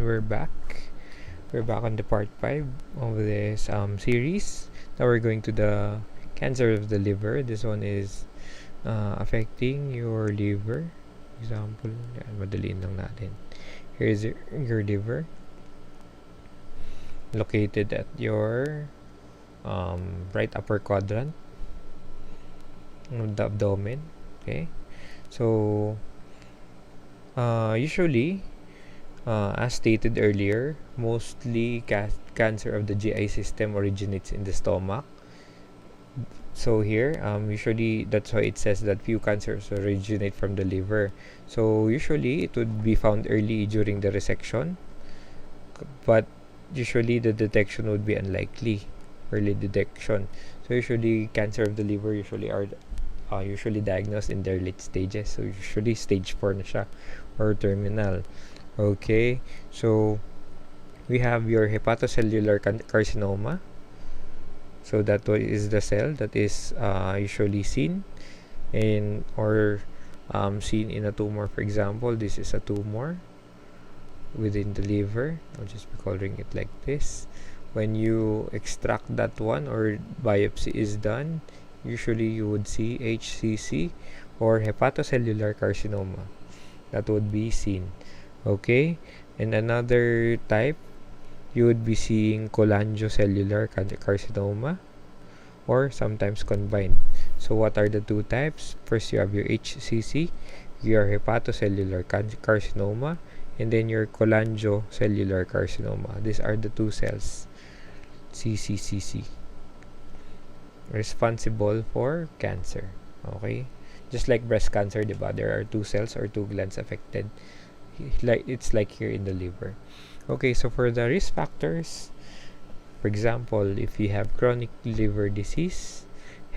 we're back. We're back on the part 5 of this series. Now we're going to the cancer of the liver. This one is affecting your liver. Example, yan, madaliin lang natin. Here's your liver, located at your right upper quadrant of the abdomen. Okay, so usually, as stated earlier, mostly cancer of the GI system originates in the stomach. So here, usually that's why it says that few cancers originate from the liver. So usually it would be found early during the resection, but usually the detection would be unlikely. Early detection. So usually cancer of the liver usually are usually diagnosed in their late stages. So usually stage 4 na siya or terminal. Okay, so we have your hepatocellular carcinoma. So that is the cell that is usually seen in seen in a tumor. For example, this is a tumor within the liver. I'll just be coloring it like this. When you extract that one or biopsy is done, usually you would see HCC or hepatocellular carcinoma. That would be seen. Okay, and another type, you would be seeing cholangiocellular carcinoma or sometimes combined. So what are the two types? First, you have your HCC, your hepatocellular carcinoma, and then your cholangiocellular carcinoma. These are the two cells, CCCC, responsible for cancer. Okay, just like breast cancer, diba? There are two cells or two glands affected. It's like here in the liver. Okay, so for the risk factors, for example, if you have chronic liver disease,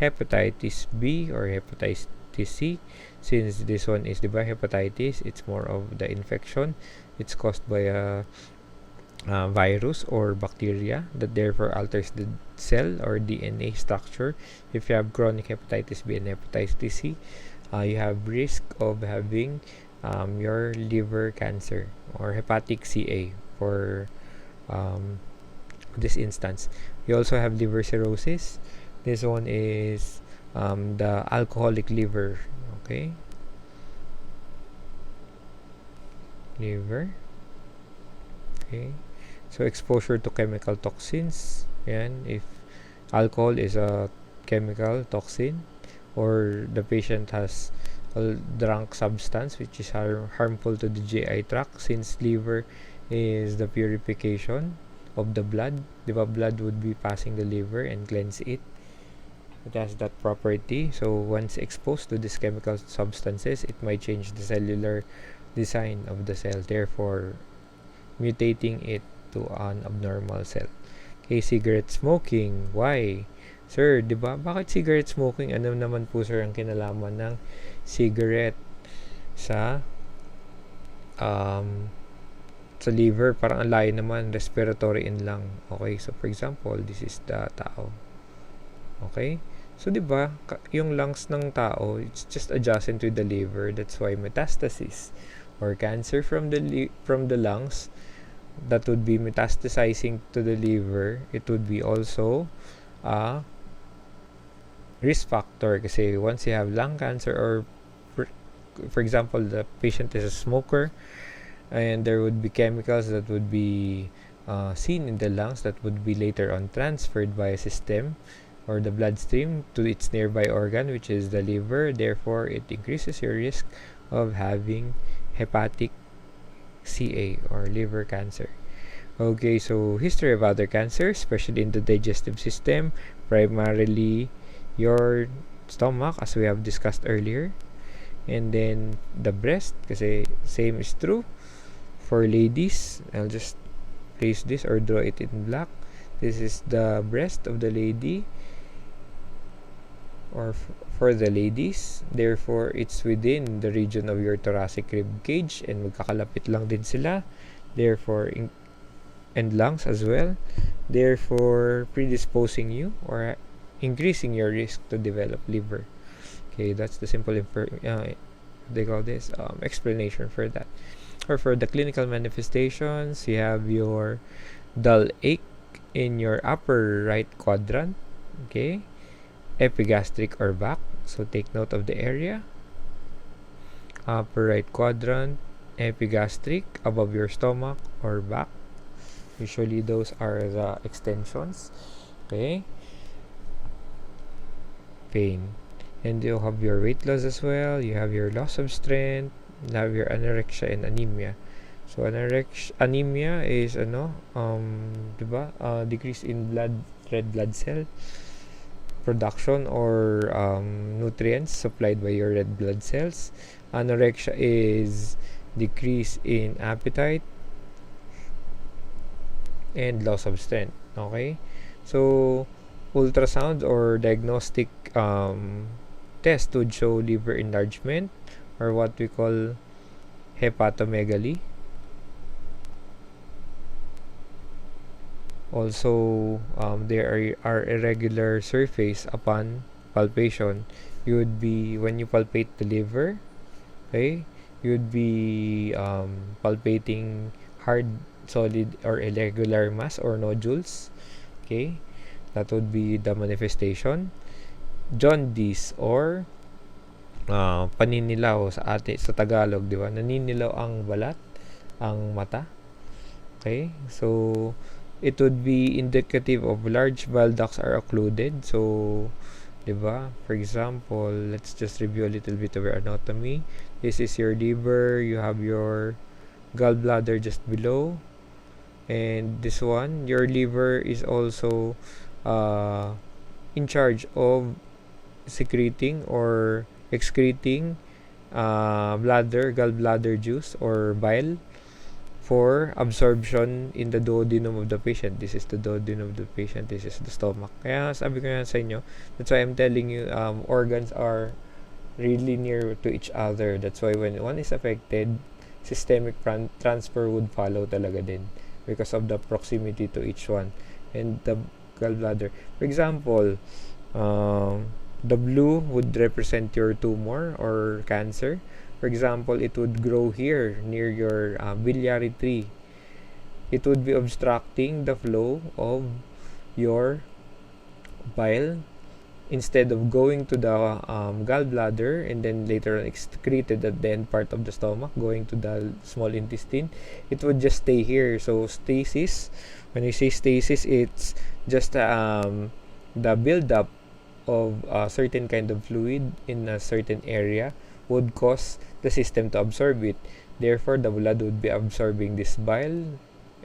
hepatitis B or hepatitis C, since this one is the hepatitis, it's more of the infection. It's caused by a virus or bacteria that therefore alters the cell or DNA structure. If you have chronic hepatitis B and hepatitis C, you have risk of having your liver cancer or hepatic CA for this instance. You also have liver cirrhosis. This one is the alcoholic liver. Okay, liver. Okay, so exposure to chemical toxins. And if alcohol is a chemical toxin or the patient has drunk substance which is harmful to the GI tract, since liver is the purification of the blood. The blood would be passing the liver and cleanse it. It has that property. So once exposed to these chemical substances, it might change the cellular design of the cell, therefore mutating it to an abnormal cell. Okay, cigarette smoking. Why? Sir, di ba? Bakit cigarette smoking? Ano naman po, sir, ang kinalaman ng cigarette sa liver? Parang ang layo naman, respiratory in lung. Okay, so for example, this is the tao. Okay, so di ba, yung lungs ng tao, it's just adjacent to the liver. That's why metastasis or cancer from the lungs, that would be metastasizing to the liver. It would be also a risk factor kasi once you have lung cancer, or for example, the patient is a smoker, and there would be chemicals that would be seen in the lungs that would be later on transferred by a system or the bloodstream to its nearby organ, which is the liver. Therefore, it increases your risk of having hepatic CA or liver cancer. Okay, so history of other cancers, especially in the digestive system, primarily your stomach, as we have discussed earlier, and then the breast, kasi same is true for ladies. I'll just place this or draw it in black. This is the breast of the lady, or for the ladies. Therefore, it's within the region of your thoracic rib cage, and magkakalapit lang din sila. Therefore, and lungs as well. Therefore, predisposing you or increasing your risk to develop liver. Okay, that's the simple they call this explanation for that. or for the clinical manifestations, you have your dull ache in your upper right quadrant, okay, epigastric or back, so take note of the area. Upper right quadrant, epigastric, above your stomach or back. Usually those are the extensions, okay. Pain. And you have your weight loss as well, you have your loss of strength, you have your anorexia and anemia. So anemia is diba? Decrease in red blood cell production or nutrients supplied by your red blood cells. Anorexia is decrease in appetite and loss of strength. Okay? So ultrasound or diagnostic test would show liver enlargement or what we call hepatomegaly. Also, there are irregular surface upon palpation. You would be, when you palpate the liver, okay, you would be palpating hard, solid, or irregular mass or nodules. Okay, that would be the manifestation. Jaundice or paninilaw sa Tagalog, di ba? Naninilaw ang balat, ang mata. Okay, so it would be indicative of large bile ducts are occluded. So, diba? For example, let's just review a little bit of your anatomy. This is your liver. You have your gallbladder just below. And this one, your liver is also in charge of secreting or excreting gallbladder juice or bile for absorption in the duodenum of the patient. This is the duodenum of the patient. This is the stomach. Kaya sabi ko yan sa inyo, that's why I'm telling you, organs are really near to each other. That's why when one is affected, systemic transfer would follow talaga din because of the proximity to each one. And the gallbladder, for example, the blue would represent your tumor or cancer. For example, it would grow here near your biliary tree. It would be obstructing the flow of your bile instead of going to the gallbladder and then later on excreted at the end part of the stomach, going to the small intestine. It would just stay here. So stasis, when we say stasis, it's just the buildup of a certain kind of fluid in a certain area would cause the system to absorb it. Therefore, the blood would be absorbing this bile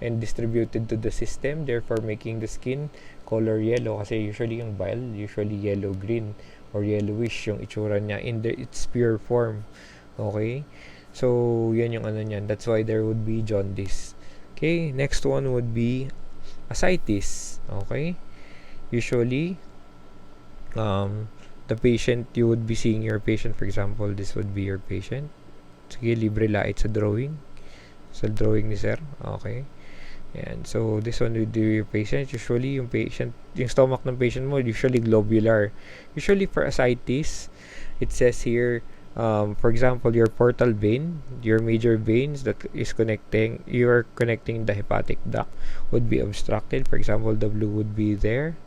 and distributed to the system, therefore making the skin color yellow. Kasi usually yung bile, usually yellow-green or yellowish yung itsura niya in its pure form. Okay? So, yan yung ano niyan. That's why there would be jaundice. Okay? Next one would be ascites. Okay? Usually, the patient, you would be seeing your patient. For example, this would be your patient. Sige, libre lait sa drawing. Sa drawing ni sir. Okay. And so, this one would be your patient. Usually, yung stomach ng patient mo, usually globular. Usually, for ascites, it says here, for example, your portal vein, your major veins that is connecting the hepatic duct would be obstructed. For example, the blue would be there.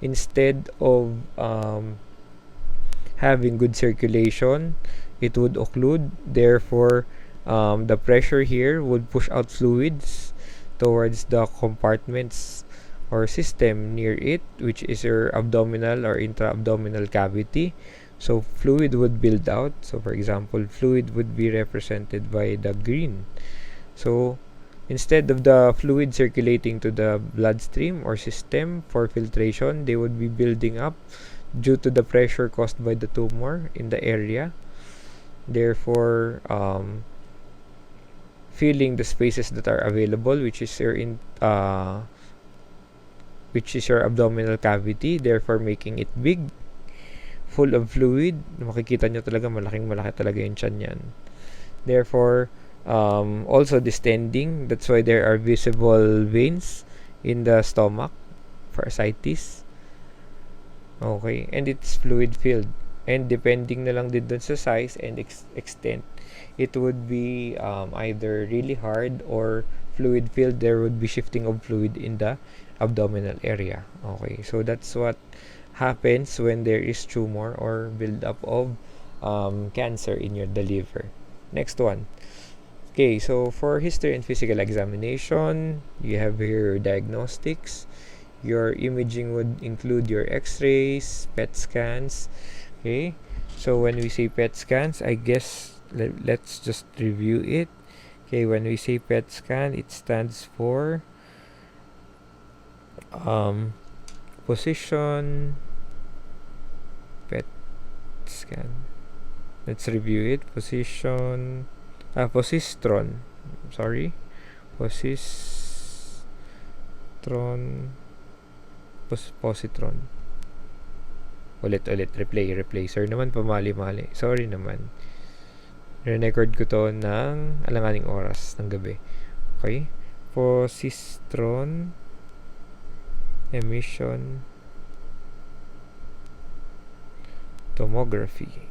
Instead of having good circulation, it would occlude. Therefore, the pressure here would push out fluids towards the compartments or system near it, which is your abdominal or intra-abdominal cavity. So fluid would build out. So for example, fluid would be represented by the green. So instead of the fluid circulating to the bloodstream or system for filtration, they would be building up due to the pressure caused by the tumor in the area. Therefore, filling the spaces that are available, which is your abdominal cavity, therefore making it big, full of fluid. Makikita nyo talaga, malaking-malaki talaga yung tiyan yan. Therefore, also distending. That's why there are visible veins in the stomach for ascites. Okay, and it's fluid filled. And depending na lang din dun sa size and extent, it would be either really hard or fluid filled. There would be shifting of fluid in the abdominal area. Okay, so that's what happens when there is tumor or buildup of cancer in the liver. Next one. Okay, so for history and physical examination, you have here diagnostics. Your imaging would include your x-rays, PET scans. Okay, so when we say PET scans, I guess let's just review it. Okay, when we say PET scan, it stands for position PET scan. Let's review it. Positron. Sorry. Positron. Ulit. Replay. Sir naman, pamali-mali. Sorry naman. Re-record ko to ng alanganing oras ng gabi. Okay? Positron emission tomography.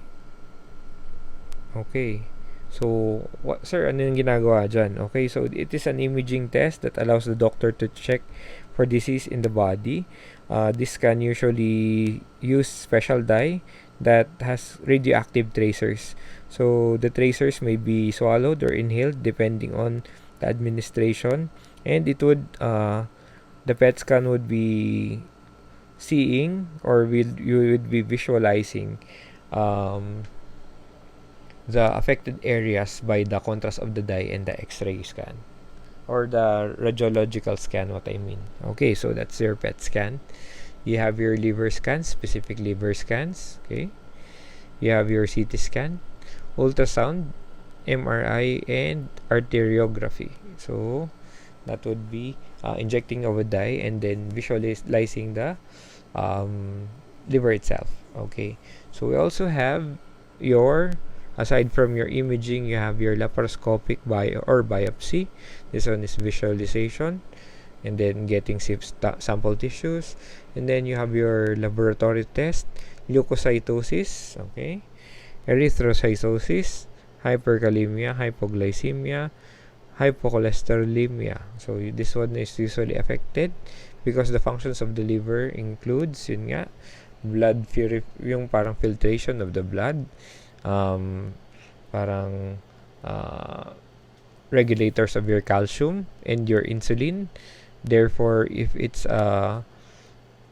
Okay. So, sir, ano yung ginagawa dyan? Okay, so it is an imaging test that allows the doctor to check for disease in the body. This can usually use special dye that has radioactive tracers. So, the tracers may be swallowed or inhaled depending on the administration. And it would, the PET scan would be seeing, or you would be visualizing the affected areas by the contrast of the dye and the x-ray scan, or the radiological scan, what I mean. Okay, so that's your PET scan. You have your liver scans, specific liver scans. Okay, you have your CT scan, ultrasound, MRI, and arteriography. So that would be injecting of a dye and then visualizing the liver itself. Okay, so we also have your, aside from your imaging, you have your laparoscopic biopsy. This one is visualization and then getting sample tissues. And then you have your laboratory test, leukocytosis, okay, erythrocytosis, hyperkalemia, hypoglycemia, hypocholesterolemia. So this one is usually affected because the functions of the liver includes, yun nga, blood yung parang filtration of the blood, parang regulators of your calcium and your insulin. Therefore, if it's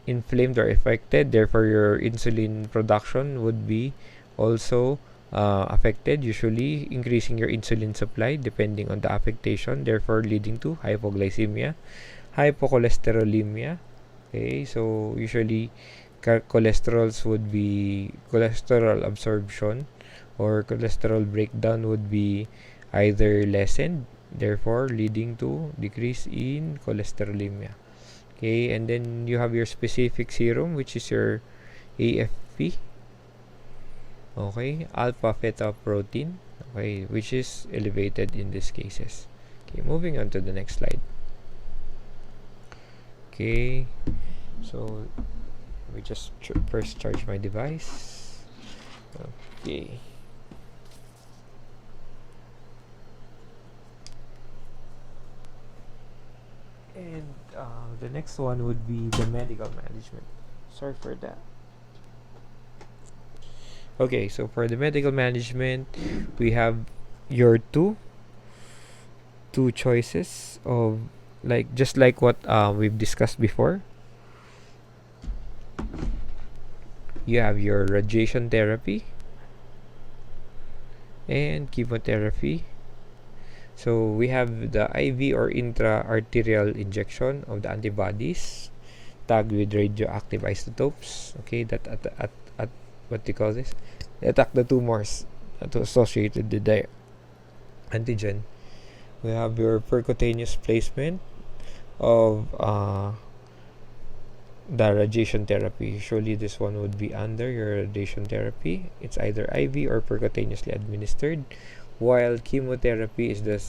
inflamed or affected, therefore your insulin production would be also affected, usually increasing your insulin supply depending on the affectation, therefore leading to hypoglycemia, hypocholesterolemia. Okay, so usually cholesterols would be cholesterol absorption or cholesterol breakdown would be either lessened, therefore leading to decrease in cholesterolemia. Okay, and then you have your specific serum, which is your AFP. Okay, alpha fetoprotein, okay, which is elevated in these cases. Okay, moving on to the next slide. Okay, so let me just first charge my device. Okay. And the next one would be the medical management. Sorry for that. Okay, so for the medical management, we have your two choices of, like, just like what we've discussed before. You have your radiation therapy and chemotherapy. So we have the IV or intra-arterial injection of the antibodies tagged with radioactive isotopes. Okay, that at what do you call this? They attack the tumors associated with the antigen. We have your percutaneous placement of the radiation therapy. Usually this one would be under your radiation therapy. It's either IV or percutaneously administered, while chemotherapy is the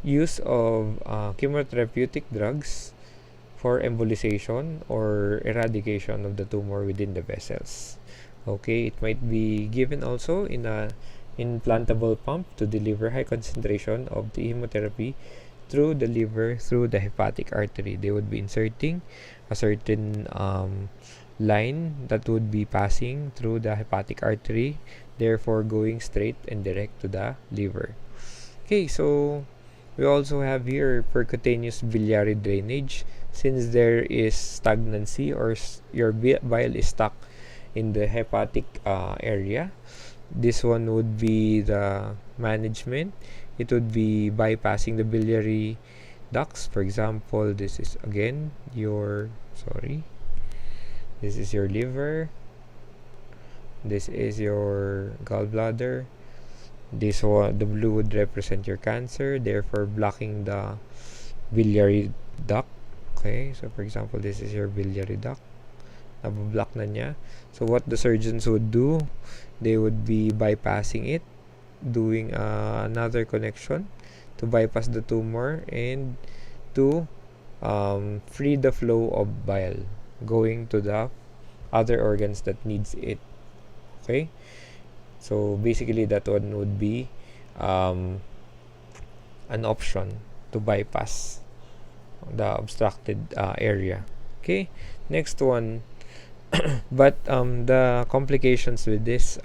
use of chemotherapeutic drugs for embolization or eradication of the tumor within the vessels. Okay, it might be given also in a implantable pump to deliver high concentration of the immunotherapy through the liver, through the hepatic artery. They would be inserting a certain line that would be passing through the hepatic artery, therefore going straight and direct to the liver. Okay, so we also have here percutaneous biliary drainage. Since there is stagnancy or your bile is stuck in the hepatic area, this one would be the management. It would be bypassing the biliary ducts. For example, this is again your this is your liver, this is your gallbladder. This one, the blue would represent your cancer, therefore blocking the biliary duct. Okay, so for example, this is your biliary duct. Nabablock na niya. So what the surgeons would do, they would be bypassing it, doing another connection to bypass the tumor and to free the flow of bile going to the other organs that needs it. Okay, so basically that one would be an option to bypass the obstructed area. Okay, next one. But the complications with this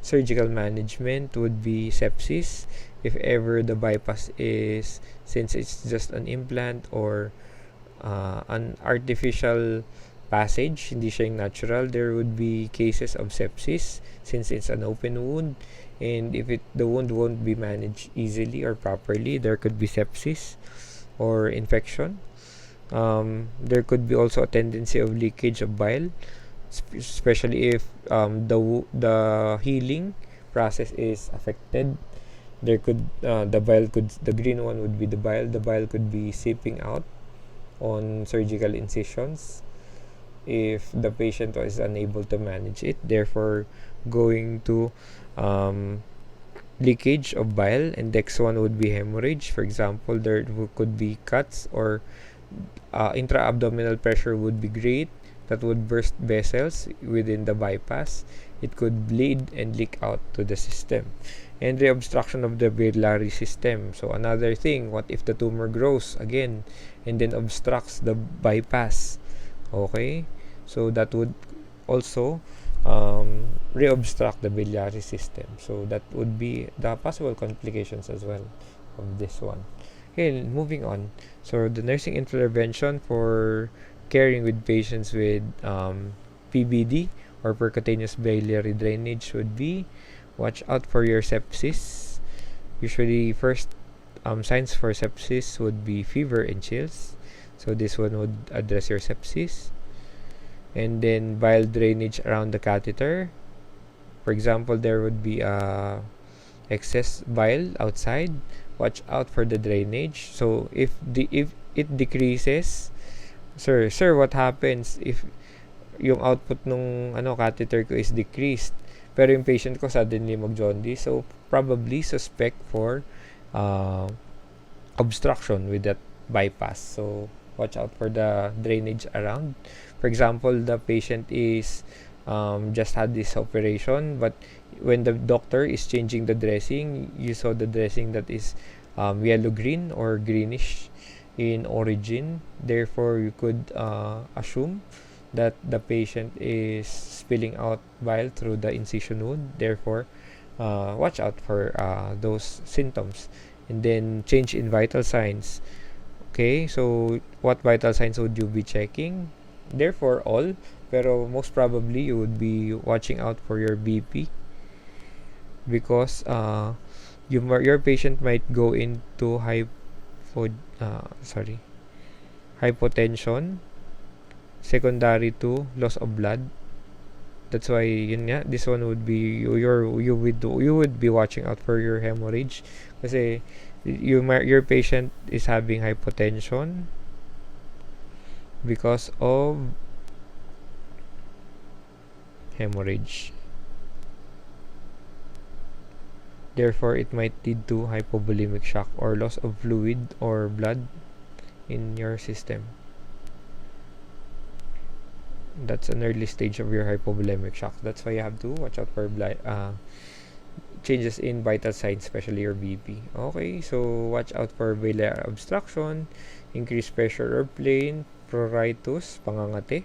surgical management would be sepsis. If ever the bypass is, since it's just an implant or an artificial passage, hindi siya yung natural, there would be cases of sepsis since it's an open wound, and if the wound won't be managed easily or properly, there could be sepsis or infection. There could be also a tendency of leakage of bile, especially if the healing process is affected. There could the green one would be the bile could be seeping out on surgical incisions if the patient is unable to manage it, therefore going to leakage of bile. And next one would be hemorrhage. For example, there could be cuts or intra-abdominal pressure would be great, that would burst vessels within the bypass. It could bleed and leak out to the system. And the obstruction of the biliary system. So another thing, what if the tumor grows again and then obstructs the bypass? Okay, so that would also re-obstruct the biliary system. So that would be the possible complications as well of this one. Okay, moving on. So the nursing intervention for caring with patients with PBD or percutaneous biliary drainage would be watch out for your sepsis. Usually first signs for sepsis would be fever and chills. So this one would address your sepsis. And then bile drainage around the catheter. For example, there would be excess bile outside. Watch out for the drainage. So if it decreases, sir, what happens if yung output nung catheter ko is decreased, pero yung patient ko suddenly mag-jaundice? So probably suspect for obstruction with that bypass. So watch out for the drainage around. For example, the patient is just had this operation, but when the doctor is changing the dressing, you saw the dressing that is yellow-green or greenish in origin. Therefore, you could assume that the patient is spilling out bile through the incision wound. Therefore, watch out for those symptoms. And then change in vital signs. Okay, so what vital signs would you be checking? Therefore, all, pero most probably you would be watching out for your BP, because your patient might go into hypotension secondary to loss of blood. That's why this one would be you would be watching out for your hemorrhage, kasi your patient is having hypotension because of hemorrhage. Therefore, it might lead to hypovolemic shock or loss of fluid or blood in your system. That's an early stage of your hypovolemic shock. That's why you have to watch out for changes in vital signs, especially your BP. Okay, so watch out for biliary obstruction, increased pressure or pain, pruritus, pangangati,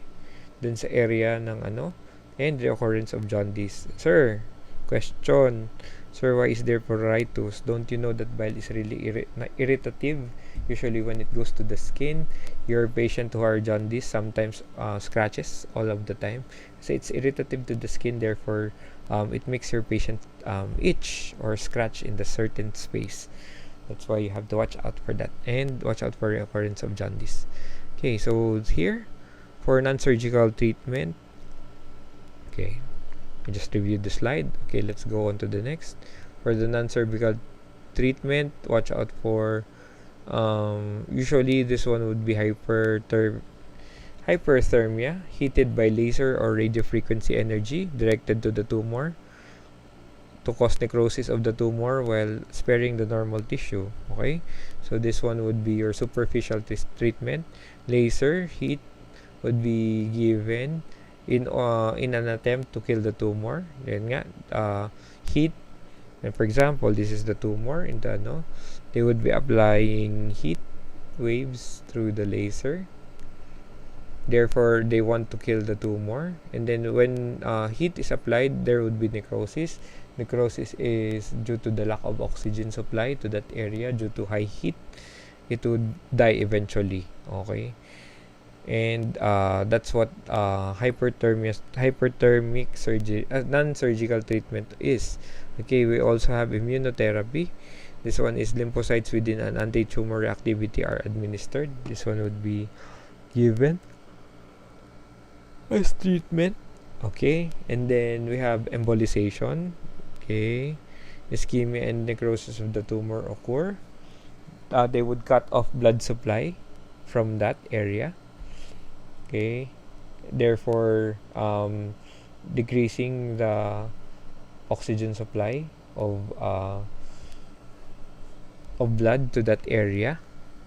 dun sa area ng and reoccurrence of jaundice. Sir, question. Sir, why is there pruritus? Don't you know that bile is really irritative? Usually when it goes to the skin, your patient who are jaundice sometimes scratches all of the time. So it's irritative to the skin, therefore it makes your patient itch or scratch in the certain space. That's why you have to watch out for that and watch out for the occurrence of jaundice. Okay, so here for non-surgical treatment. Okay, I just reviewed the slide. Okay, let's go on to the next. For the non-cervical treatment, watch out for usually this one would be hyperthermia, heated by laser or radiofrequency energy directed to the tumor to cause necrosis of the tumor while sparing the normal tissue. Okay, so this one would be your superficial treatment. Laser heat would be given in an attempt to kill the tumor. Then nga, heat, and for example, this is the tumor in the they would be applying heat waves through the laser. Therefore, they want to kill the tumor. And then when heat is applied, there would be necrosis. Necrosis is due to the lack of oxygen supply to that area due to high heat. It would die eventually. Okay. And that's what hyperthermic surgery, non-surgical treatment is. Okay, we also have immunotherapy. This one is lymphocytes within an anti-tumor reactivity are administered. This one would be given as treatment. Okay, and then we have embolization. Okay, ischemia and necrosis of the tumor occur. They would cut off blood supply from that area. Okay, therefore decreasing the oxygen supply of blood to that area,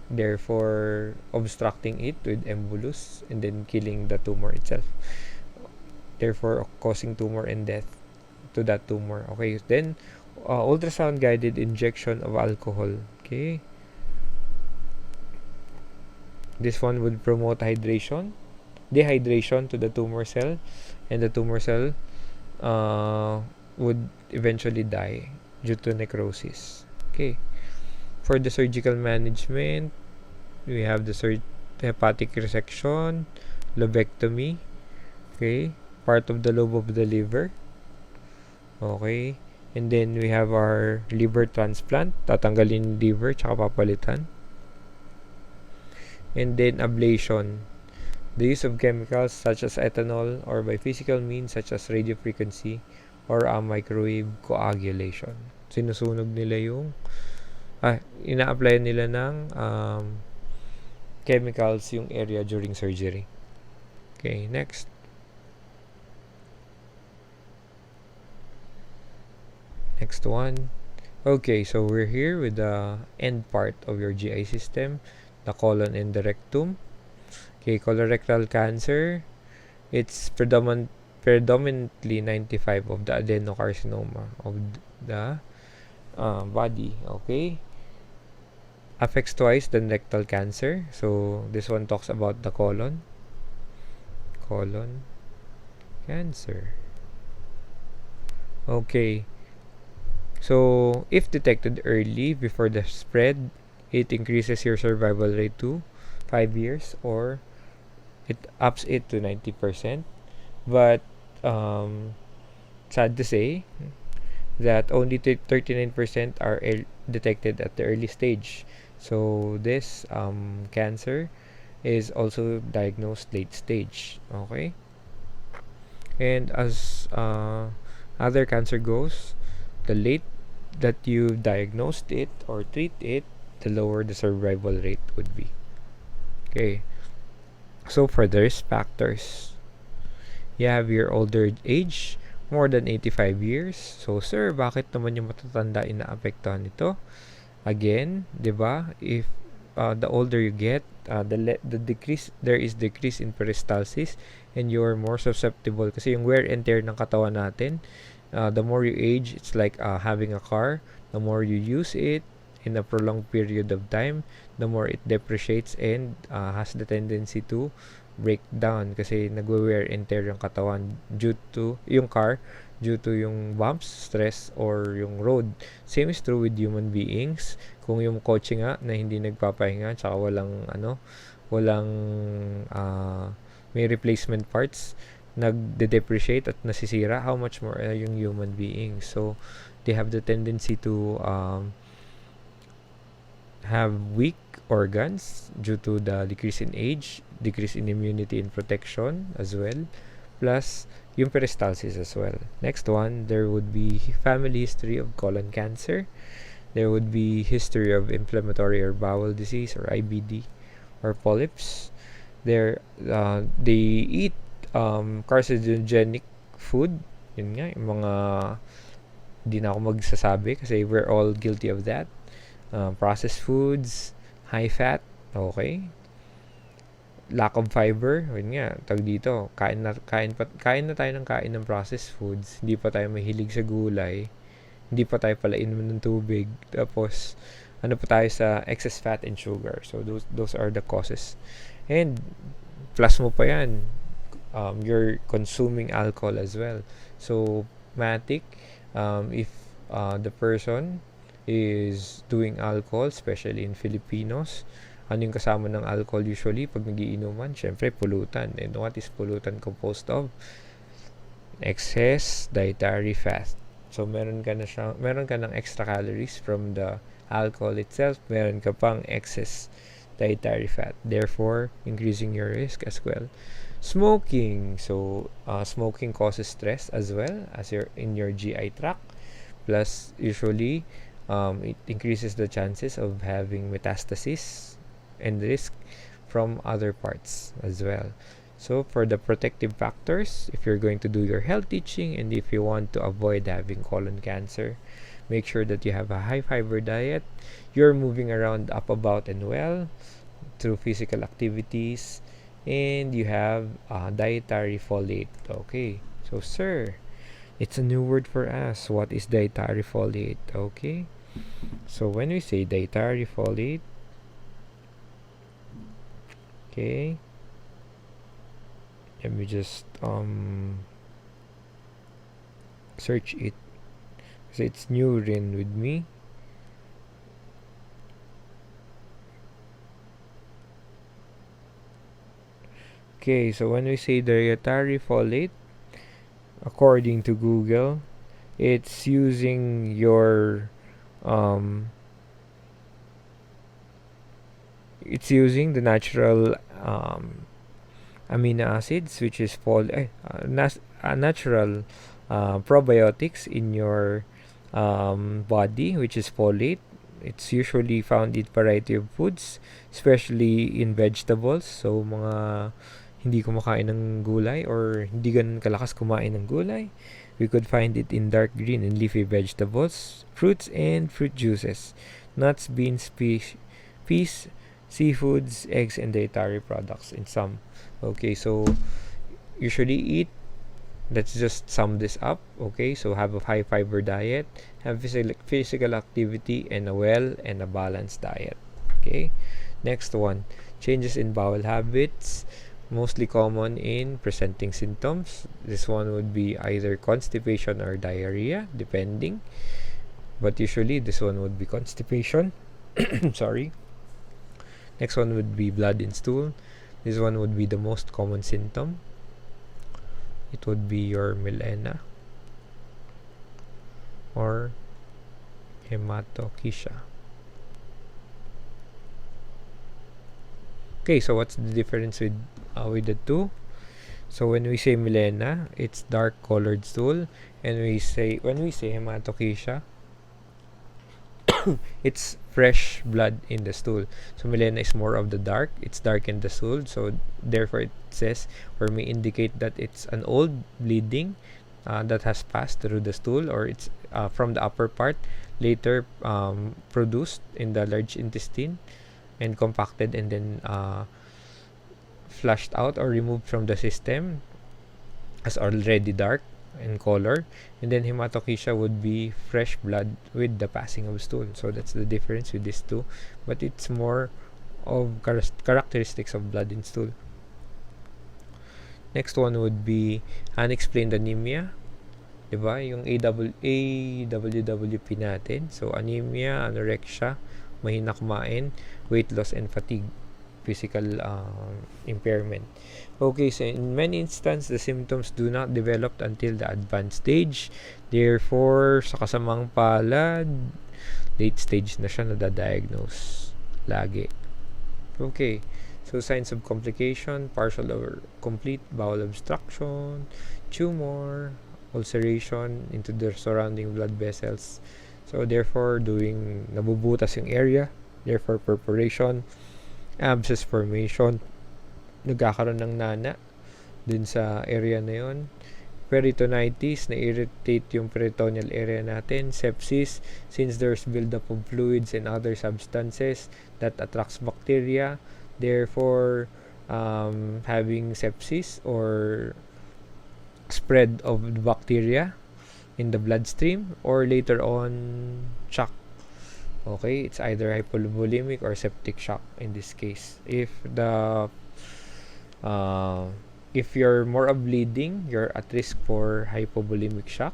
therefore obstructing it with embolus and then killing the tumor itself, therefore causing tumor and death to that tumor. Okay, then ultrasound guided injection of alcohol. Okay, this one would promote dehydration to the tumor cell, and the tumor cell would eventually die due to necrosis. Okay, for the surgical management, we have the hepatic resection, lobectomy. Okay, part of the lobe of the liver. Okay, and then we have our liver transplant, tatanggalin liver tsaka papalitan. And then ablation, the use of chemicals such as ethanol or by physical means such as radiofrequency or microwave coagulation. Sinusunog nila yung ina-apply nila ng chemicals yung area during surgery. Okay, next. Next one. Okay, so we're here with the end part of your GI system, the colon and the rectum. Okay, colorectal cancer, it's predominantly 95% of the adenocarcinoma of the body. Okay, affects twice the rectal cancer. So this one talks about the colon cancer. Okay, so if detected early before the spread, it increases your survival rate to 5 years, or it ups it to 90%. But sad to say that only 39% are detected at the early stage. So this cancer is also diagnosed late stage. Okay, and as other cancer goes, the late that you diagnosed it or treat it, the lower the survival rate would be. Okay, so for the risk factors, you have your older age, more than 85 years. So sir, bakit naman yung matatanda inaapektuhan nito? Again, 'di ba? If the older you get, the decrease in peristalsis, and you're more susceptible kasi yung wear and tear ng katawan natin, the more you age, it's like having a car. The more you use it in a prolonged period of time, the more it depreciates and has the tendency to break down kasi nagwe-wear and tear yung katawan due to yung car, due to yung bumps, stress, or yung road. Same is true with human beings. Kung yung kotse nga na hindi nagpapahinga tsaka walang may replacement parts, nagde-depreciate at nasisira, how much more yung human beings. So they have the tendency to have weak organs due to the decrease in age, decrease in immunity and protection as well, plus yung peristalsis as well. Next one, there would be family history of colon cancer. There would be history of inflammatory or bowel disease or IBD or polyps. They eat carcinogenic food. Yun nga, yung mga di na ako magsasabi kasi we're all guilty of that. Processed foods, high fat, okay. Lack of fiber, yun nga, tag dito, kain na tayo ng processed foods, hindi pa tayo mahilig sa gulay, hindi pa tayo pala inom ng tubig, tapos ano pa tayo sa excess fat and sugar. So those are the causes. And plus mo pa yan, you're consuming alcohol as well. So matic, if the person is doing alcohol, especially in Filipinos, ano yung kasama ng alcohol usually pag nagiinuman? Syempre, pollutant. And what is pollutant composed of? Excess dietary fat. So, meron ka ng extra calories from the alcohol itself. Meron ka pang excess dietary fat. Therefore, increasing your risk as well. Smoking. So, smoking causes stress as well as in your GI tract. Plus, usually, it increases the chances of having metastasis and risk from other parts as well. So for the protective factors, if you're going to do your health teaching and if you want to avoid having colon cancer, make sure that you have a high fiber diet, you're moving around up, about, and well through physical activities, and you have dietary folate. Okay, so sir, it's a new word for us. What is dietary folate? Okay, so when we say dietary folate, okay, let me just search it because it's new rin with me. Okay, so when we say dietary folate, according to Google, it's using your it's using the natural amino acids, which is natural probiotics in your body, which is folate. It's usually found in variety of foods, especially in vegetables. So mga hindi kumakain ng gulay or hindi ganun kalakas kumain ng gulay, we could find it in dark green and leafy vegetables, fruits and fruit juices, nuts, beans, peas, seafoods, eggs, and dietary products in some. Okay, so usually eat, let's just sum this up. Okay, so have a high fiber diet, have physical activity, and a well and a balanced diet. Okay, next one, changes in bowel habits, mostly common in presenting symptoms. This one would be either constipation or diarrhea, depending, but usually this one would be constipation. Sorry. Next one would be blood in stool. This one would be the most common symptom. It would be your melena or hematochezia. Okay, so what's the difference with the two? So when we say melena, it's dark colored stool, and when we say hematochezia, it's fresh blood in the stool. So melena is more of the dark, it's dark in the stool, so therefore it says or may indicate that it's an old bleeding that has passed through the stool, or it's from the upper part, later produced in the large intestine, and compacted and then flushed out or removed from the system as already dark in color. And then hematochezia would be fresh blood with the passing of stool. So that's the difference with these two, but it's more of characteristics of blood in stool. Next one would be unexplained anemia. Diba? Yung AWWP natin. So, anemia, anorexia, mahina kumain, weight loss, and fatigue. Physical impairment. Okay, so in many instances, the symptoms do not develop until the advanced stage. Therefore, sa kasamang palad, late stage na siya nadadiagnose. Lagi. Okay. So, signs of complication, partial or complete bowel obstruction, tumor, ulceration into the surrounding blood vessels. So, therefore, nabubutas yung area, therefore, perforation, abscess formation, nagkakaroon ng nana dun sa area na yun. Peritonitis, na-irritate yung peritoneal area natin. Sepsis, since there's buildup of fluids and other substances that attracts bacteria, therefore having sepsis or spread of the bacteria in the bloodstream, or later on shock. Okay, it's either hypovolemic or septic shock in this case. If you're more of bleeding, you're at risk for hypovolemic shock,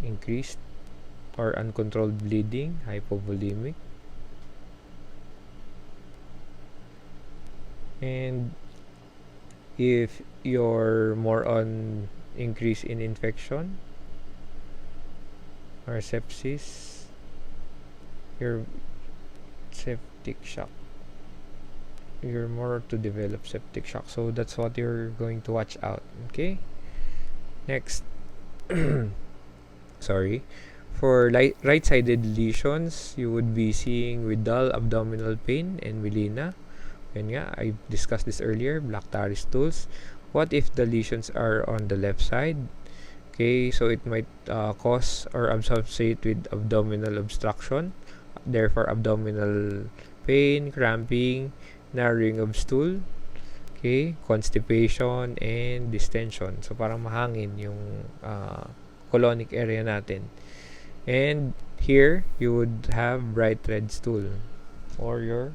increased or uncontrolled bleeding, hypovolemic. And if you're more on increase in infection or sepsis, you're septic shock. You're more to develop septic shock. So that's what you're going to watch out. Okay? Next. Sorry. For right-sided lesions, you would be seeing with dull abdominal pain and melena. Yan nga, I discussed this earlier, black tarry stools. What if the lesions are on the left side? Okay, so it might cause or associate with abdominal obstruction, therefore abdominal pain, cramping, narrowing of stool, okay, constipation, and distension. So parang mahangin yung colonic area natin. And here, you would have bright red stool or your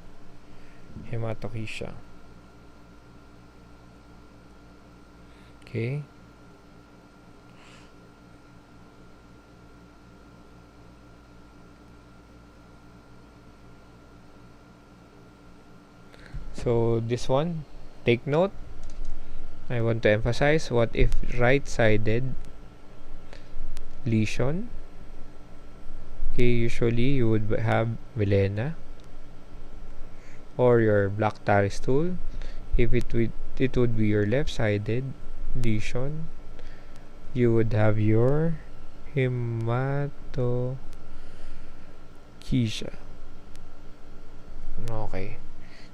hematochezia. Okay. So this one, take note. I want to emphasize, what if right-sided lesion? Okay, usually you would have melena or your black tarry stool. If it would be your left-sided lesion, you would have your hematochezia. Okay.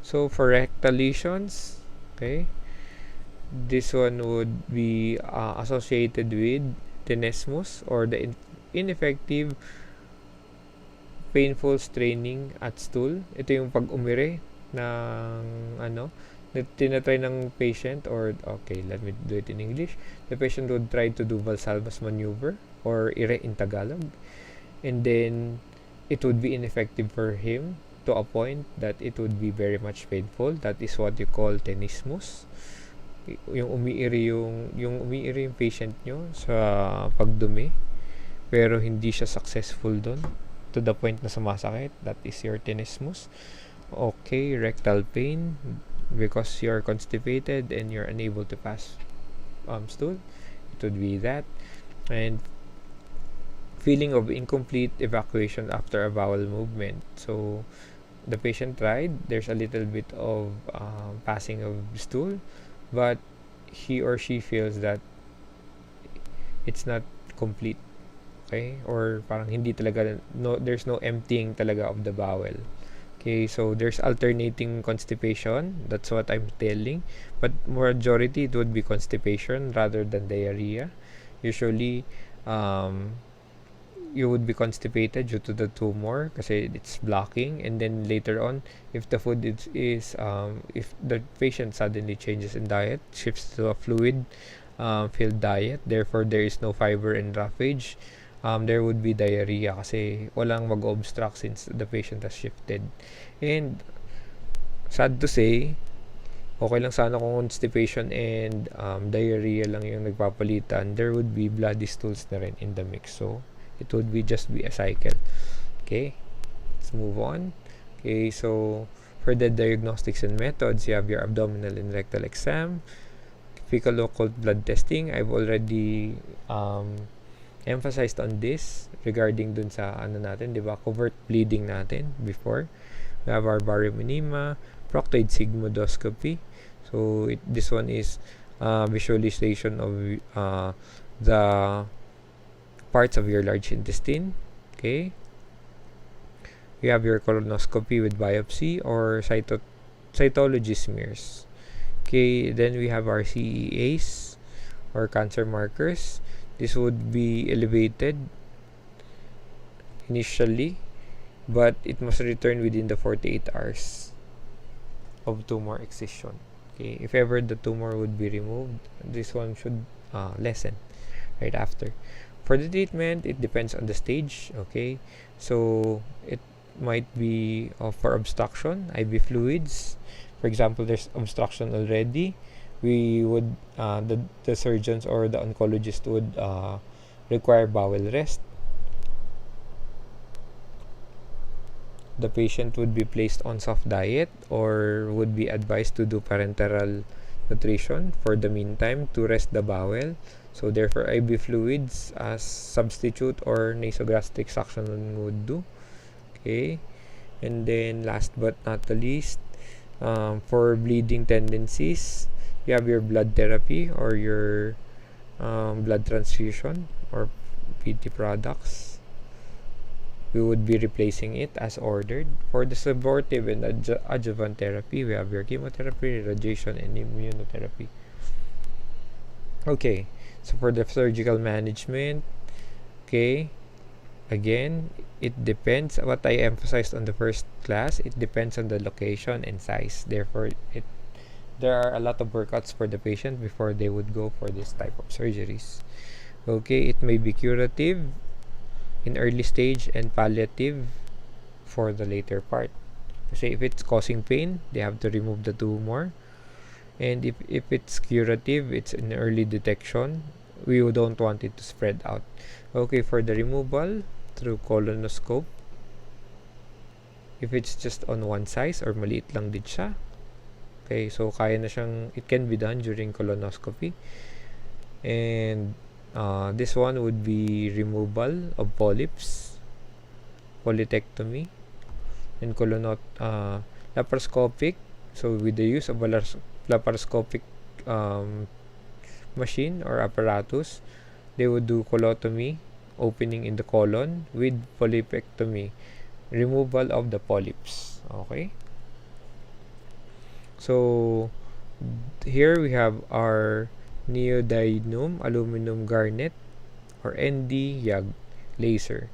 So for rectal lesions, okay, this one would be associated with tenesmus or the ineffective painful straining at stool. Ito yung pag-umire ng tinatry ng patient, or okay, let me do it in English. The patient would try to do Valsalva's maneuver or ire in Tagalog, and then it would be ineffective for him to a point that it would be very much painful. That is what you call tenesmus. Yung umiiri yung patient nyo sa pagdumi pero hindi siya successful doon to the point na sumasakit. That is your tenesmus. Okay, rectal pain because you're constipated and you're unable to pass stool. It would be that. And feeling of incomplete evacuation after a bowel movement. So the patient tried, there's a little bit of passing of stool, but he or she feels that it's not complete. Okay? Or parang hindi talaga, there's no emptying talaga of the bowel. Okay, so there's alternating constipation. That's what I'm telling. But majority, it would be constipation rather than diarrhea. Usually, you would be constipated due to the tumor kasi it's blocking, and then later on, if the food is if the patient suddenly changes in diet, shifts to a fluid filled diet, therefore there is no fiber and roughage, there would be diarrhea kasi walang mag-obstruct since the patient has shifted. And sad to say, okay lang sana kung constipation and diarrhea lang yung nagpapalitan, there would be bloody stools na rin in the mix. So, it would be just be a cycle. Okay, let's move on. Okay, so for the diagnostics and methods, you have your abdominal and rectal exam, fecal occult blood testing. I've already emphasized on this regarding dun sa ano natin, di ba, covert bleeding natin before. We have our barium enema, proctoid sigmoidoscopy. So this one is visualization of the parts of your large intestine. Okay, you have your colonoscopy with biopsy or cytology smears. Okay, then we have our CEAs or cancer markers. This would be elevated initially, but it must return within the 48 hours of tumor excision. Okay, if ever the tumor would be removed, this one should lessen right after. For the treatment, it depends on the stage. Okay, so it might be for obstruction, IV fluids. For example, there's obstruction already. We would the surgeons or the oncologist would require bowel rest. The patient would be placed on soft diet or would be advised to do parenteral nutrition for the meantime to rest the bowel. So therefore, IV fluids as substitute or nasogastric suction would do. Okay, and then last but not the least, for bleeding tendencies, you have your blood therapy or your blood transfusion or PT products. We would be replacing it as ordered. For the supportive and adjuvant therapy, we have your chemotherapy, radiation, and immunotherapy. Okay, so for the surgical management, okay, again, it depends. What I emphasized on the first class, it depends on the location and size. Therefore, there are a lot of workouts for the patient before they would go for this type of surgeries. Okay, it may be curative in early stage and palliative for the later part. Kasi if it's causing pain, they have to remove the tumor. And if it's curative, it's an early detection, we don't want it to spread out. Okay, for the removal through colonoscope, if it's just on one size or maliit lang din siya, okay, so kaya na siyang, it can be done during colonoscopy. And this one would be removal of polyps, polytectomy, and laparoscopic. So with the use of a laparoscopic machine or apparatus, they would do colotomy, opening in the colon, with polypectomy, removal of the polyps. Okay, so here we have our neodymium aluminum garnet or ND-YAG laser.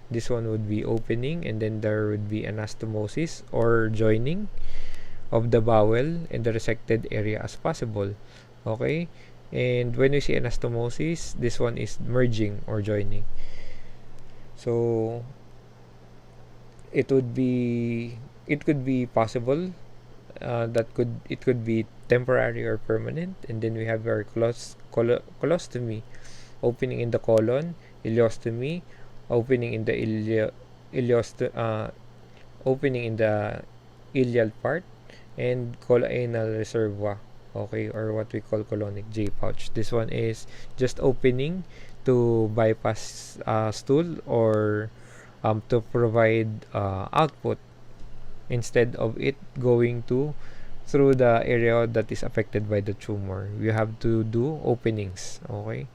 This one would be opening, and then there would be anastomosis or joining of the bowel in the resected area as possible. Okay, and when we see anastomosis, this one is merging or joining. So it could be possible that it could be temporary or permanent. And then we have our colostomy, opening in the colon, ileostomy, opening in the opening in the ileal part, and coloanal reservoir, okay, or what we call colonic J pouch. This one is just opening to bypass stool or to provide output instead of it going through the area that is affected by the tumor. You have to do openings, okay,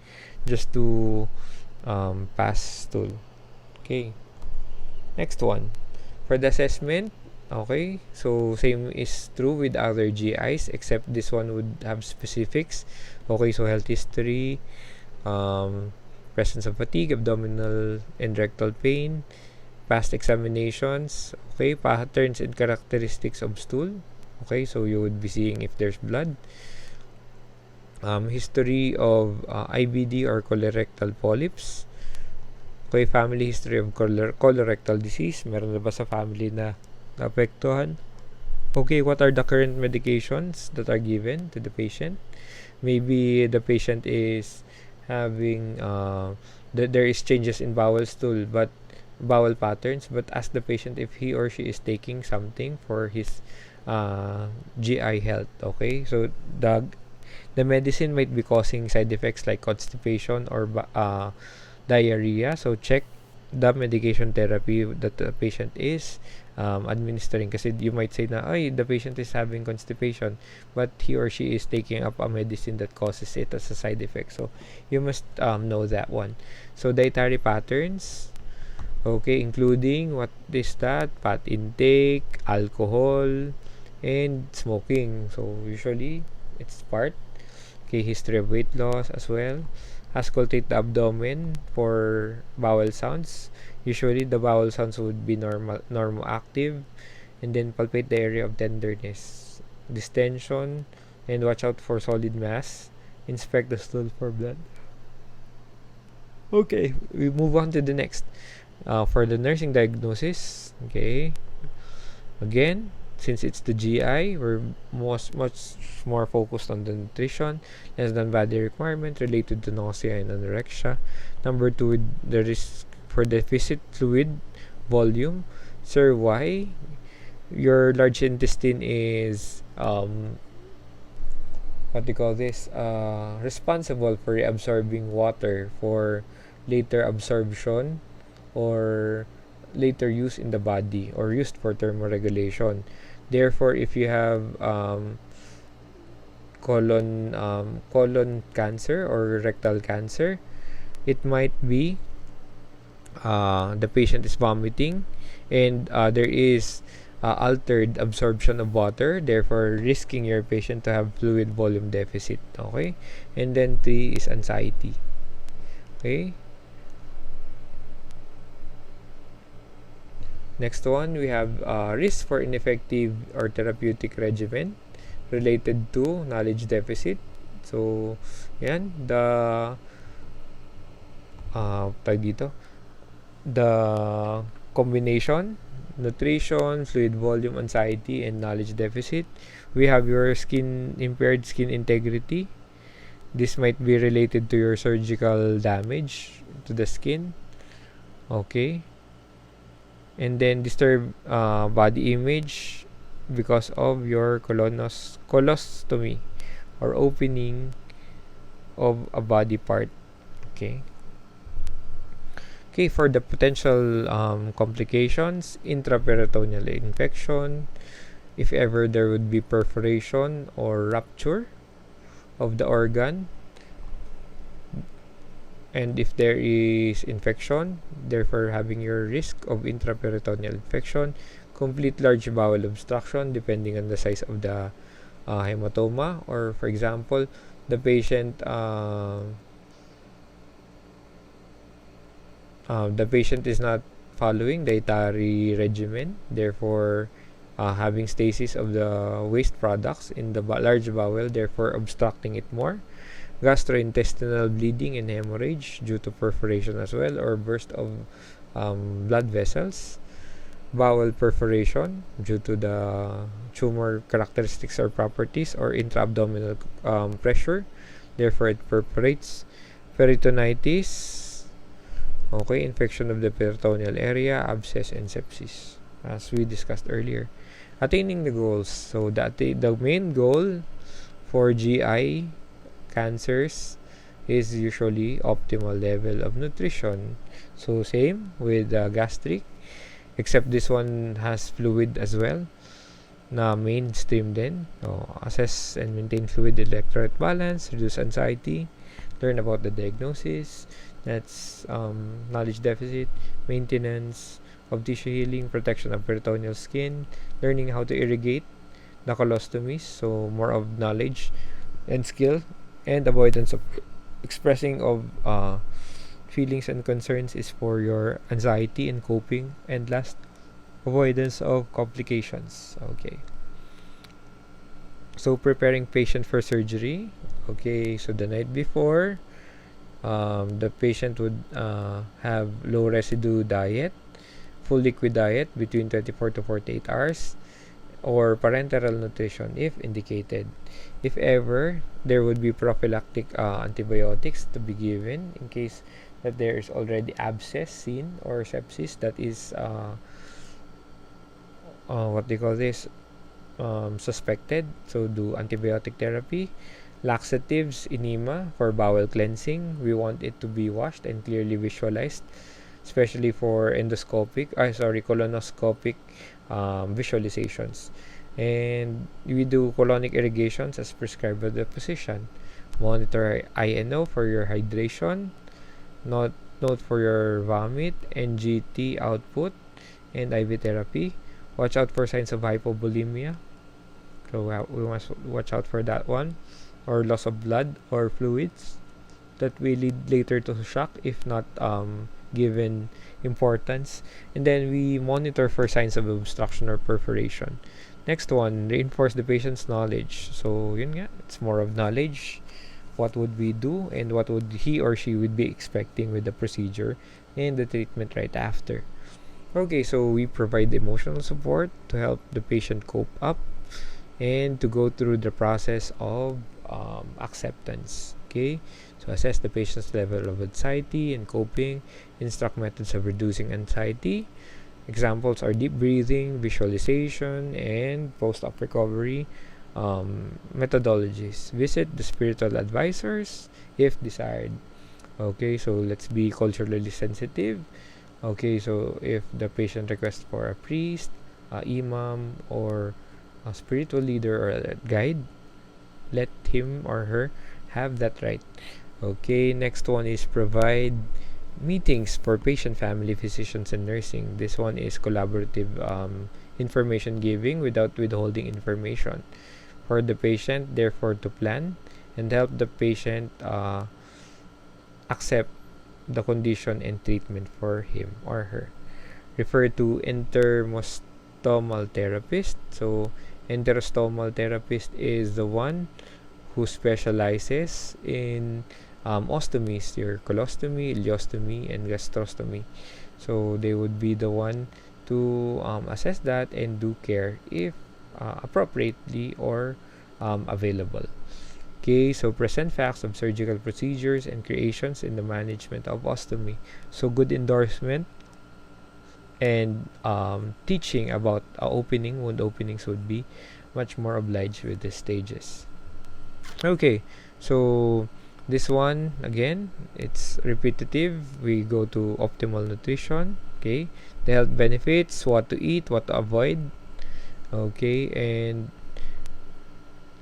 just to pass stool. Okay, next one, for the assessment. Okay, so same is true with other GIs, except this one would have specifics. Okay, so health history, presence of fatigue, abdominal and rectal pain, past examinations, okay, patterns and characteristics of stool, okay, so you would be seeing if there's blood, history of IBD or colorectal polyps, okay, family history of colorectal disease, meron na ba sa family na naapektuhan, okay, what are the current medications that are given to the patient, maybe the patient is having there is changes in bowel patterns, but ask the patient if he or she is taking something for his GI health, okay, so the medicine might be causing side effects like constipation or diarrhea, so check the medication therapy that the patient is administering, kasi you might say na, ay, the patient is having constipation, but he or she is taking up a medicine that causes it as a side effect, so you must know that one. So dietary patterns, okay, including what is that, fat intake, alcohol, and smoking, so usually it's part. Okay, history of weight loss as well. Auscultate the abdomen for bowel sounds. Usually the bowel sounds would be normal active, and then palpate the area of tenderness, distension, and watch out for solid mass. Inspect the stool for blood. Okay, we move on to the next. For the nursing diagnosis, okay, again, since it's the GI, we're much more focused on the nutrition, less than body requirement related to nausea and anorexia. Number 2, the risk for deficit fluid volume. Sir, why? Your large intestine is what do you call this? Responsible for reabsorbing water for later absorption or later use in the body or used for thermoregulation. Therefore, if you have colon cancer or rectal cancer, it might be the patient is vomiting, and there is altered absorption of water, therefore risking your patient to have fluid volume deficit. Okay, and then 3 is anxiety. Okay. Next one, we have risk for ineffective or therapeutic regimen related to knowledge deficit. So, yan, the combination, nutrition, fluid volume, anxiety, and knowledge deficit. We have your impaired skin integrity. This might be related to your surgical damage to the skin. Okay. And then disturbed body image because of your colostomy or opening of a body part. Okay. Okay, for the potential complications, intraperitoneal infection, if ever there would be perforation or rupture of the organ, and if there is infection, therefore having your risk of intraperitoneal infection, complete large bowel obstruction depending on the size of the hematoma, or for example, the patient is not following dietary regimen, therefore having stasis of the waste products in the large bowel, therefore obstructing it more. Gastrointestinal bleeding and hemorrhage due to perforation as well, or burst of blood vessels. Bowel perforation due to the tumor characteristics or properties, or intra-abdominal pressure, therefore it perforates. Peritonitis, okay, infection of the peritoneal area, abscess, and sepsis, as we discussed earlier. Attaining the goals. So the main goal for GI cancers is usually optimal level of nutrition. So same with gastric, except this one has fluid as well na mainstream din. So, assess and maintain fluid electrolyte balance, reduce anxiety, learn about the diagnosis, that's knowledge deficit, maintenance of tissue healing, protection of peritoneal skin, learning how to irrigate the colostomies, so more of knowledge and skill, and avoidance of expressing of feelings and concerns is for your anxiety and coping. And last, avoidance of complications. Okay. So preparing patient for surgery. Okay, so the night before, the patient would have low residue diet, full liquid diet between 24 to 48 hours, or parenteral nutrition if indicated. If ever, there would be prophylactic antibiotics to be given in case that there is already abscess seen or sepsis that is what they call this suspected. So do antibiotic therapy. Laxatives, enema for bowel cleansing. We want it to be washed and clearly visualized, especially for colonoscopic visualizations. And we do colonic irrigations as prescribed by the physician. Monitor INO for your hydration. Note for your vomit, NGT output, and IV therapy. Watch out for signs of hypovolemia. So we must watch out for that one. Or loss of blood or fluids that will lead later to shock if not given importance. And then we monitor for signs of obstruction or perforation. Next one, reinforce the patient's knowledge. So yun nga, it's more of knowledge. What would we do and what would he or she would be expecting with the procedure and the treatment right after. Okay, so we provide emotional support to help the patient cope up and to go through the process of acceptance. Okay, so assess the patient's level of anxiety and coping, instruct methods of reducing anxiety. Examples are deep breathing, visualization, and post-op recovery methodologies. Visit the spiritual advisors if desired. Okay, so let's be culturally sensitive. Okay, so if the patient requests for a priest, imam, or a spiritual leader or a guide, let him or her have that right. Okay, next one is provide meetings for patient, family, physicians, and nursing. This one is collaborative information giving without withholding information for the patient, therefore to plan and help the patient accept the condition and treatment for him or her. Refer to enterostomal therapist. So enterostomal therapist is the one who specializes in ostomies, your colostomy, ileostomy, and gastrostomy. So they would be the one to assess that and do care if appropriately or available. Okay, so present facts of surgical procedures and creations in the management of ostomy. So good endorsement and teaching about wound openings would be much more obliged with the stages. Okay, so this one again, it's repetitive. We go to optimal nutrition. Okay, the health benefits, what to eat, what to avoid. Okay, and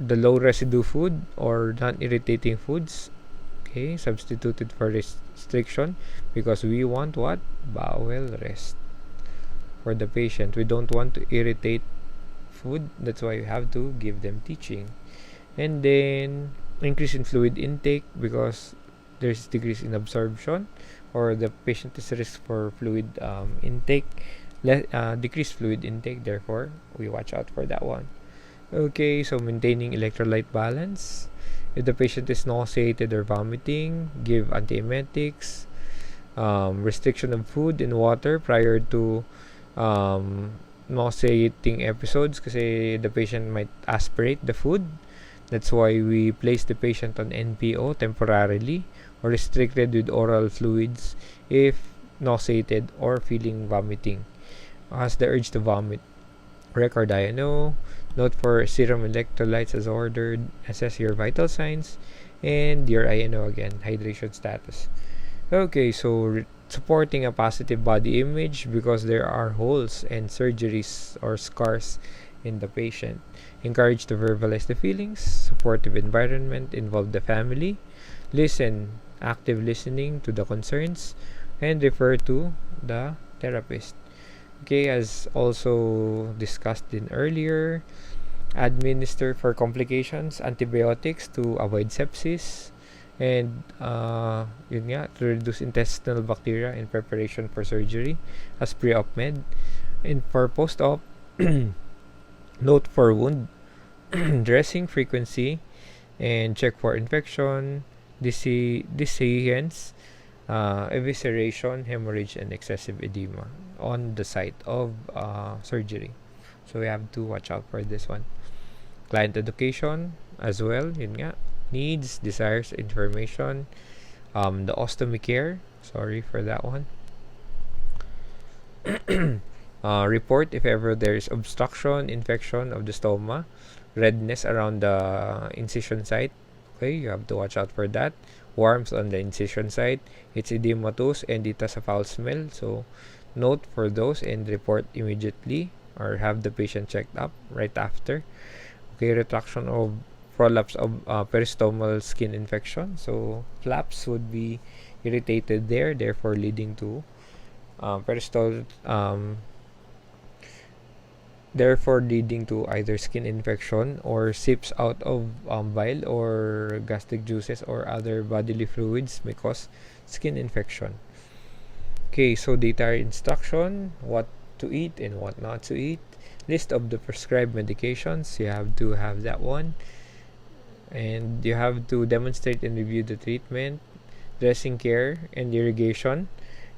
the low residue food or non-irritating foods. Okay, substituted for restriction because we want what? Bowel rest for the patient. We don't want to irritate food. That's why you have to give them teaching. And then increase in fluid intake because there's decrease in absorption or the patient is risk for fluid intake, decreased fluid intake, therefore we watch out for that one. Okay, so maintaining electrolyte balance. If the patient is nauseated or vomiting, give antiemetics. Restriction of food and water prior to nauseating episodes kasi the patient might aspirate the food. That's why we place the patient on NPO temporarily or restricted with oral fluids if nauseated or feeling vomiting. Has the urge to vomit. Record INO. Note for serum electrolytes as ordered. Assess your vital signs and your INO again, hydration status. Okay, so supporting a positive body image because there are holes and surgeries or scars in the patient. Encourage to verbalize the feelings. Supportive environment. Involve the family. Listen. Active listening to the concerns and refer to the therapist. Okay, as also discussed in earlier, administer for complications antibiotics to avoid sepsis And yun nga, to reduce intestinal bacteria in preparation for surgery as pre-op med. And for post-op, note for wound dressing frequency and check for infection, disseance, evisceration, hemorrhage, and excessive edema on the site of surgery. So we have to watch out for this one. Client education as well, yun nga, needs, desires, information, the ostomy care, sorry for that one. Report if ever there is obstruction, infection of the stoma, redness around the incision site. Okay, you have to watch out for that. Worms on the incision site. It's edematous and it has a foul smell. So note for those and report immediately or have the patient checked up right after. Okay, retraction of prolapse of peristomal skin infection. So flaps would be irritated there, therefore leading to peristol therefore leading to either skin infection or seeps out of bile or gastric juices or other bodily fluids may cause skin infection. Okay, so dietary instruction, what to eat and what not to eat. List of the prescribed medications, you have to have that one. And you have to demonstrate and review the treatment, dressing care, and irrigation,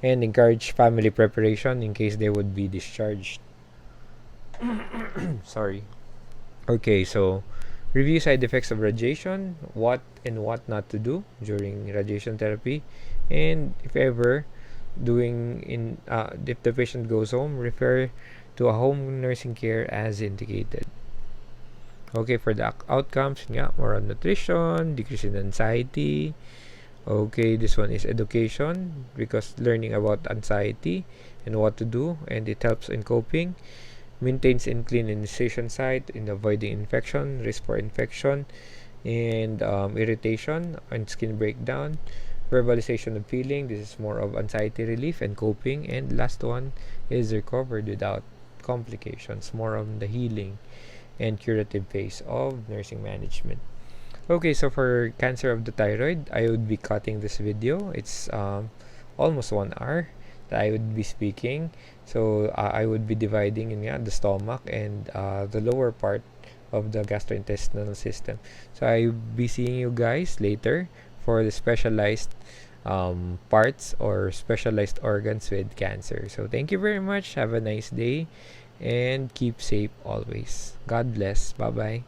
and encourage family preparation in case they would be discharged. Sorry. Okay, so review side effects of radiation, what and what not to do during radiation therapy, and if ever if the patient goes home, refer to a home nursing care as indicated. Okay, for the outcomes, yeah, more on nutrition, decrease in anxiety. Okay, this one is education because learning about anxiety and what to do, and it helps in coping. Maintains in clean incision site in avoiding infection, risk for infection, and irritation and skin breakdown. Verbalization of feeling, this is more of anxiety relief and coping. And last one is recovered without complications, more on the healing and curative phase of nursing management. Okay, so for cancer of the thyroid, I would be cutting this video. It's almost 1 hour that I would be speaking. So I would be dividing in the stomach and the lower part of the gastrointestinal system. So I'll be seeing you guys later for the specialized parts or specialized organs with cancer. So thank you very much. Have a nice day and keep safe always. God bless. Bye-bye.